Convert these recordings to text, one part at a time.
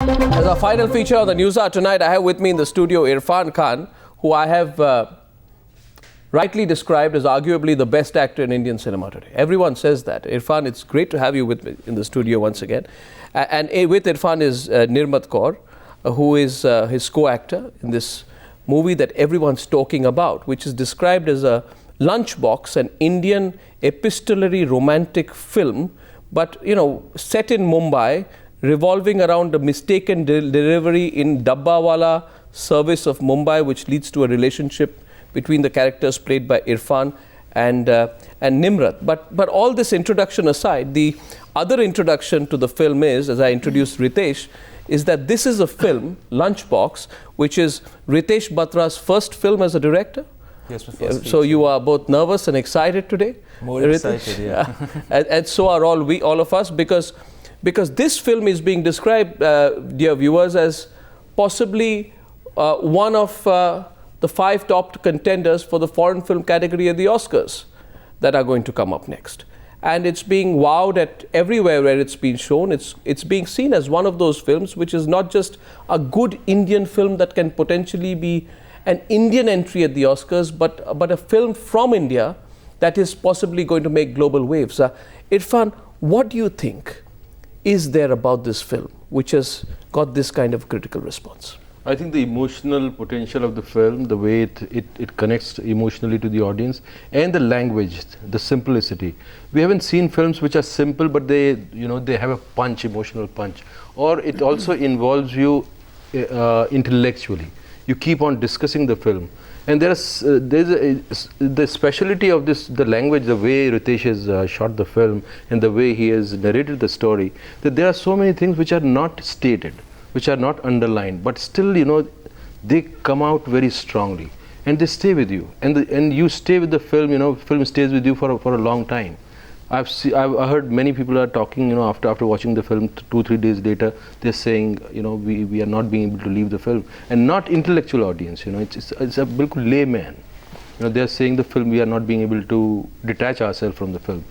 As our final feature on the Newshour tonight, I have with me in the studio Irfan Khan, who I have rightly described as arguably the best actor in Indian cinema today. Everyone says that. Irfan, it's great to have you with me in the studio once again. And with Irfan is Nirmat Kaur, who is his co-actor in this movie that everyone's talking about, which is described as a Lunchbox, an Indian epistolary romantic film, but, you know, set in Mumbai, revolving around a mistaken delivery in Dabbawala service of Mumbai, which leads to a relationship between the characters played by Irfan and Nimrat. But all this introduction aside, the other introduction to the film is, as I introduced Ritesh, is that this is a film, Lunchbox, which is Ritesh Batra's first film as a director. Yes, my first so you are both nervous and excited today? More excited, yeah. and so are all of us, because this film is being described, dear viewers, as possibly one of the 5 top contenders for the foreign film category at the Oscars that are going to come up next. And it's being wowed at everywhere where it's been shown. It's being seen as one of those films which is not just a good Indian film that can potentially be an Indian entry at the Oscars, but a film from India that is possibly going to make global waves. Irfan, what do you think is there about this film which has got this kind of critical response? I think the emotional potential of the film, the way it connects emotionally to the audience, and the language, the simplicity. We haven't seen films which are simple, but they have a punch, emotional punch, or it also involves you intellectually. You keep on discussing the film, and there's the speciality of this, the language, the way Ritesh has shot the film, and the way he has narrated the story. That there are so many things which are not stated, which are not underlined, but still, they come out very strongly, and they stay with you, and you stay with the film. Film stays with you for a long time. I've heard many people are talking, after watching the film 2-3 days later, they're saying, we are not being able to leave the film, and not intellectual audience. It's a bilkul layman. They're saying the film, we are not being able to detach ourselves from the film.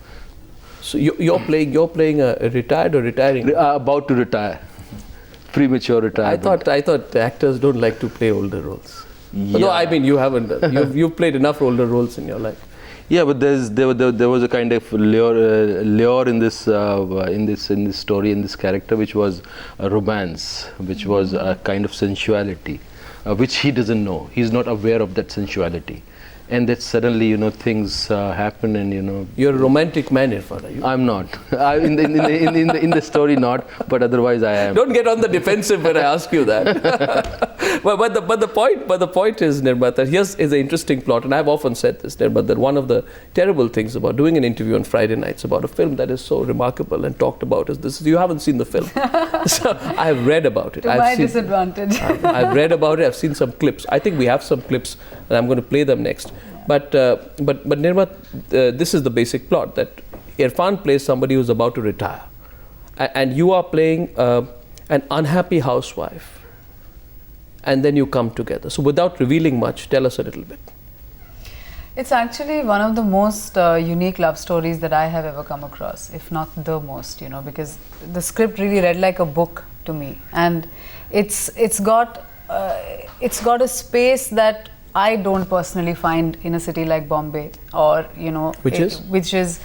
So you're playing a retired or retiring? About to retire. Premature retirement. I thought actors don't like to play older roles. Yeah. No, I mean, you haven't. You've played enough older roles in your life. Yeah, but there was a kind of lure in this story, in this character, which was a romance, which was a kind of sensuality, which he doesn't know. He's not aware of that sensuality, and that suddenly things happen, and You're a romantic man, Irfan, are you? I'm not. In the story, not, but otherwise I am. Don't get on the defensive when I ask you that. but the point is, Nirmat, that here's an interesting plot, and I've often said this, Nirmat, that one of the terrible things about doing an interview on Friday nights about a film that is so remarkable and talked about is this: you haven't seen the film. So I have read about it. To my disadvantage. I've read about it. I've seen some clips. I think we have some clips, and I'm going to play them next. But Nirmat, this is the basic plot, that Irfan plays somebody who's about to retire, and you are playing an unhappy housewife, and then you come together. So without revealing much, tell us a little bit. It's actually one of the most unique love stories that I have ever come across, if not the most, because the script really read like a book to me, and it's got a space that I don't personally find in a city like Bombay, or which is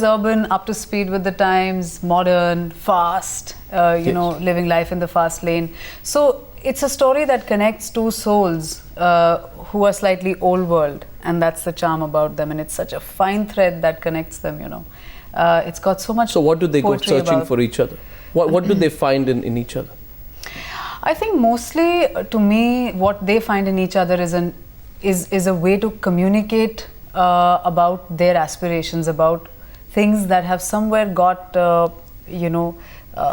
urban, up to speed with the times, modern, fast, Yes. living life in the fast lane. So it's a story that connects two souls who are slightly old world, and that's the charm about them. And it's such a fine thread that connects them. It's got so much. So what do they go poetry searching about. for each other? What do they find in each other? I think mostly, to me, what they find in each other is a way to communicate about their aspirations, about things that have somewhere got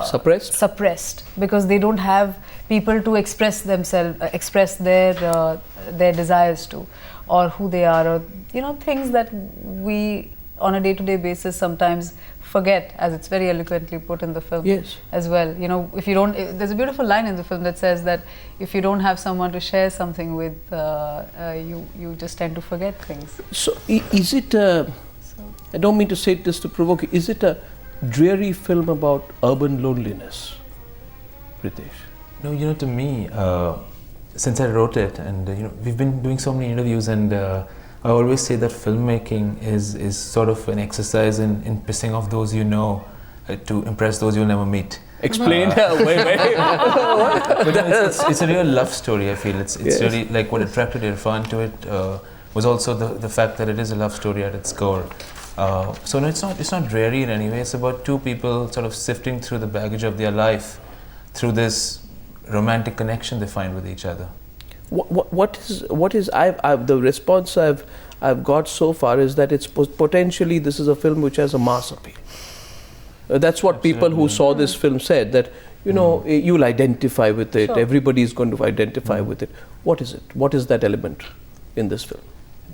suppressed, because they don't have people to express themselves, express their desires to, or who they are, or things that we on a day-to-day basis sometimes forget, as it's very eloquently put in the film. Yes. As well. If you don't, there's a beautiful line in the film that says that if you don't have someone to share something with, you just tend to forget things. So is it, I don't mean to say this to provoke you, is it a dreary film about urban loneliness? Ritesh? No, to me, since I wrote it, and we've been doing so many interviews, and I always say that filmmaking is sort of an exercise in pissing off those to impress those you'll never meet. Explain. Wait. But it's a real love story. I feel it's Yes. really like what attracted Irfan to it was also the fact that it is a love story at its core. So no, it's not dreary in any way. It's about two people sort of sifting through the baggage of their life through this romantic connection they find with each other. What is I've the response I've got so far is that it's potentially this is a film which has a mass appeal. That's what people who saw this film said, that you'll identify with it. Sure. Everybody is going to identify with it. What is it? What is that element in this film?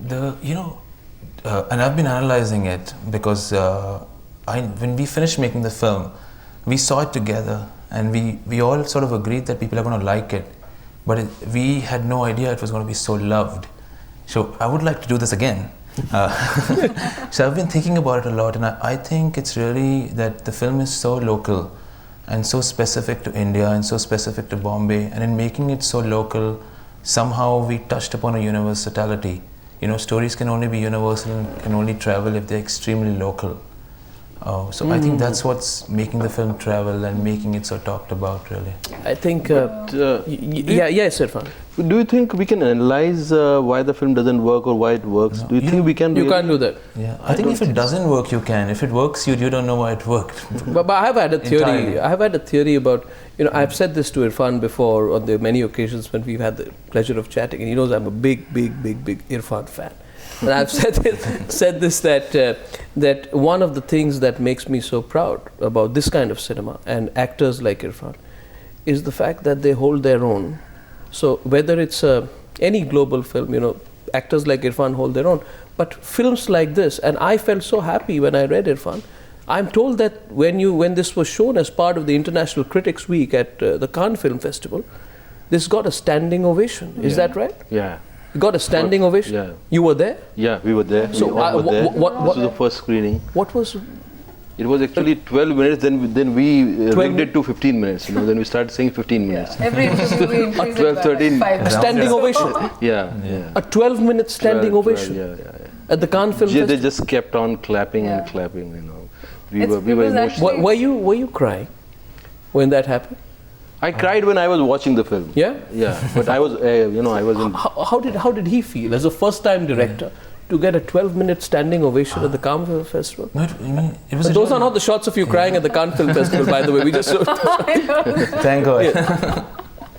And I've been analyzing it because when we finished making the film, we saw it together, and we all sort of agreed that people are going to like it, but we had no idea it was going to be so loved. So I would like to do this again. So I've been thinking about it a lot, and I think it's really that the film is so local and so specific to India and so specific to Bombay, and in making it so local, somehow we touched upon a universality. Stories can only be universal and can only travel if they're extremely local. So I think that's what's making the film travel and making it so talked about, really. I think yes, Irfan. Do you think we can analyze why the film doesn't work or why it works? No. Do you think we can? You can't do that. Yeah, I think if it doesn't work, you can. If it works, you don't know why it worked. But I have had a theory. Entirely. I have had a theory about, I've said this to Irfan before on the many occasions when we've had the pleasure of chatting, and he knows I'm a big Irfan fan. And I've said this that one of the things that makes me so proud about this kind of cinema and actors like Irfan is the fact that they hold their own. So whether it's any global film, actors like Irfan hold their own, but films like this, and I felt so happy when I read Irfan. I'm told that when this was shown as part of the International Critics Week at the Cannes Film Festival, this got a standing ovation. Is that right? Yeah. It got a standing ovation? Yeah. You were there? Yeah, we were there. So, we all were there. what- This was the first screening. What was... It was actually 12 minutes, then we rigged min- it to 15 minutes, then we started saying 15 minutes. Every interview we increase 12, it 13. by 5 A minutes. standing ovation? Yeah. A 12-minute standing 12, ovation? Yeah. At the Cannes Film They Festival? just kept on clapping Yeah. and clapping, We It's were because emotional. actually- Were you crying when that happened? I cried when I was watching the film. Yeah? Yeah, but I was, I was in. How did he feel as a first-time director to get a 12-minute standing ovation at the Cannes Film Festival? No, it was. Those are not the shots of you crying at the Cannes Film Festival, by the way. We just Thank God.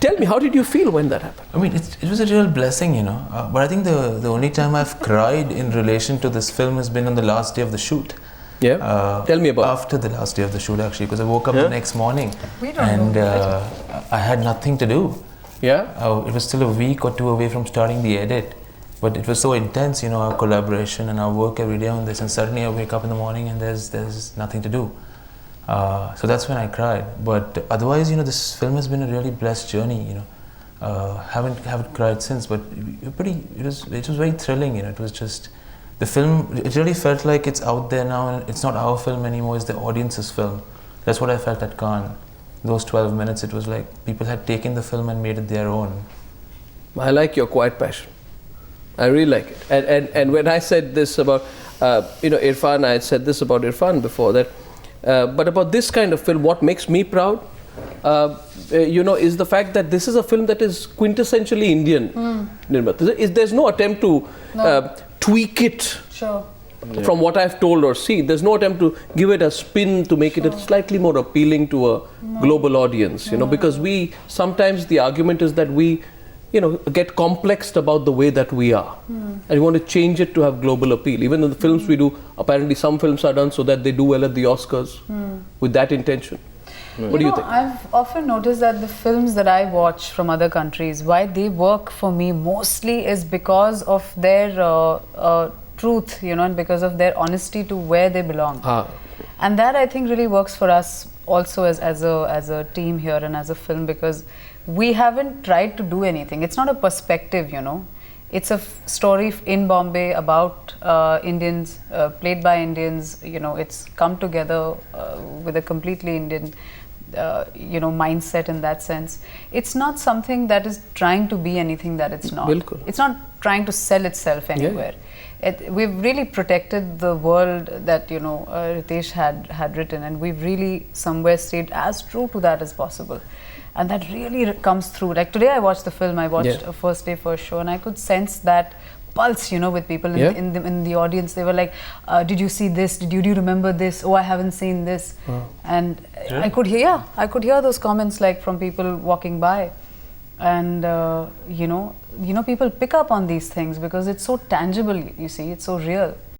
tell me, how did you feel when that happened? I mean, it was a real blessing, But I think the only time I've cried in relation to this film has been on the last day of the shoot. Yeah. Tell me about it. After the last day of the shoot, actually, because I woke up the next morning We don't and know. I had nothing to do. Yeah. It was still a week or two away from starting the edit, but it was so intense, our collaboration and our work every day on this. And suddenly I wake up in the morning and there's nothing to do. So that's when I cried. But otherwise, this film has been a really blessed journey. Haven't cried since, but it was very thrilling. It was just. The film, it really felt like it's out there now, and it's not our film anymore, it's the audience's film. That's what I felt at Cannes. Those 12 minutes, it was like people had taken the film and made it their own. I like your quiet passion. I really like it. And when I said this about, Irfan, I had said this about Irfan before, that, but about this kind of film, what makes me proud, is the fact that this is a film that is quintessentially Indian. There's no attempt to tweak it Sure. from what I've told or seen. There's no attempt to give it a spin to make it slightly more appealing to a global audience, because sometimes the argument is that we, get complexed about the way that we are. And we want to change it to have global appeal. Even in the films we do, apparently some films are done so that they do well at the Oscars with that intention. What do you think? I've often noticed that the films that I watch from other countries, why they work for me mostly is because of their truth, and because of their honesty to where they belong. And that I think really works for us also as a team here and as a film, because we haven't tried to do anything. It's not a perspective, It's a story in Bombay about Indians, played by Indians. It's come together with a completely Indian mindset in that sense. It's not something that is trying to be anything that it's not. Bilkul. It's not trying to sell itself anywhere. We've really protected the world that Ritesh had written, and we've really somewhere stayed as true to that as possible. And that really comes through. Like today I watched the film, I watched a first day, first show, and I could sense that pulse, with people in the audience. They were like, did you see this? Did you remember this? Oh, I haven't seen this. Wow. And I could hear those comments like from people walking by. And people pick up on these things because it's so tangible, you see, it's so real.